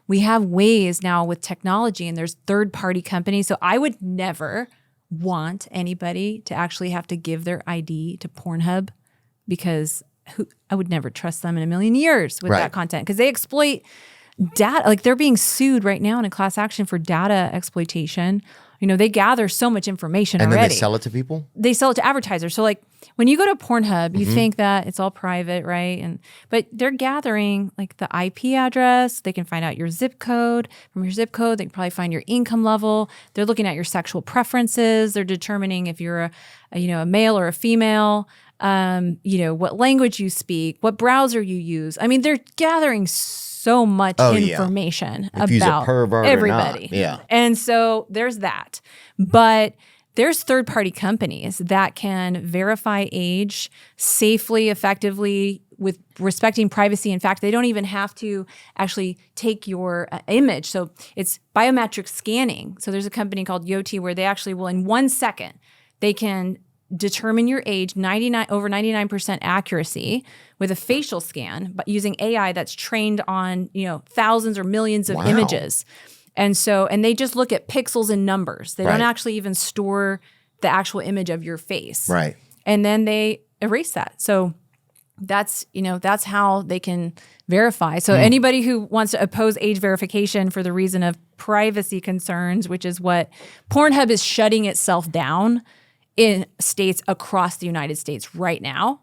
we have ways now with technology, and there's third-party companies. So I would never want anybody to actually have to give their ID to Pornhub, because I would never trust them in a million years with that content, because they exploit data. Like, they're being sued right now in a class action for data exploitation. You know, they gather so much information already. And then they sell it to people? They sell it to advertisers. So like when you go to Pornhub, you think that it's all private, right? But they're gathering like the IP address. They can find out your zip code. From your zip code, they can probably find your income level. They're looking at your sexual preferences. They're determining if you're a male or a female. What language you speak, what browser you use. I mean, they're gathering so much information about everybody. Yeah. And so there's that. But there's third-party companies that can verify age safely, effectively, with respecting privacy. In fact, they don't even have to actually take your image. So it's biometric scanning. So there's a company called Yoti where they actually will, in 1 second, they can determine your age, over 99% accuracy with a facial scan, but using AI that's trained on, thousands or millions of images. And they just look at pixels and numbers. They don't actually even store the actual image of your face. Right. And then they erase that. So that's how they can verify. So anybody who wants to oppose age verification for the reason of privacy concerns, which is what Pornhub is shutting itself down in states across the United States right now.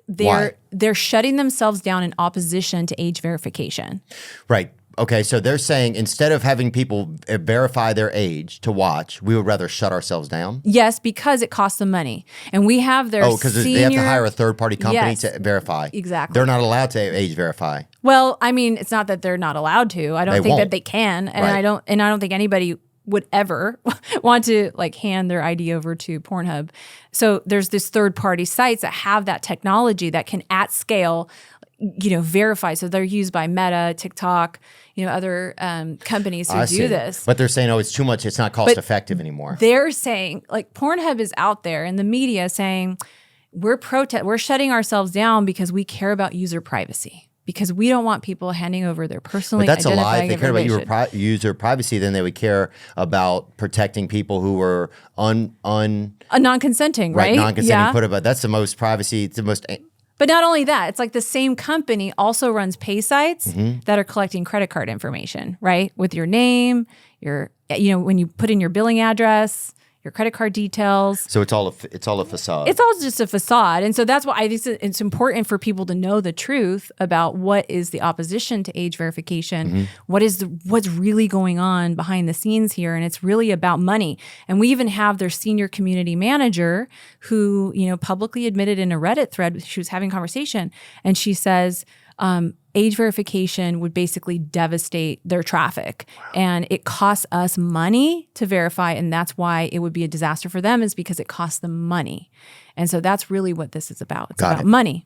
They're shutting themselves down in opposition to age verification. Right. Okay, so they're saying instead of having people verify their age to watch, we would rather shut ourselves down? Yes, because it costs them money. And we have their because they have to hire a third-party company to verify. Exactly. They're not allowed to age verify. Well, I mean, it's not that they're not allowed to. I don't think that they can. And I don't think anybody would ever want to hand their ID over to Pornhub. So there's this third-party sites that have that technology that can at scale, verify. So they're used by Meta, TikTok, other companies who do this. But they're saying, it's too much. It's not cost effective anymore. They're saying, Pornhub is out there in the media saying, we're shutting ourselves down because we care about user privacy. Because we don't want people handing over their personally identifying information. But that's a lie. If they care about user privacy, then they would care about protecting people who were non-consenting, right? Non-consenting. That's the most privacy. It's the most. But not only that, it's like the same company also runs pay sites that are collecting credit card information, right? With your name, when you put in your billing address, your credit card details. So it's all a facade. It's all just a facade. And so that's why I think it's important for people to know the truth about what is the opposition to age verification, what's really going on behind the scenes here. And it's really about money. And we even have their senior community manager who, publicly admitted in a Reddit thread, she was having a conversation, and she says, age verification would basically devastate their traffic. Wow. And it costs us money to verify, and that's why it would be a disaster for them, is because it costs them money. And so that's really what this is about. It's about money.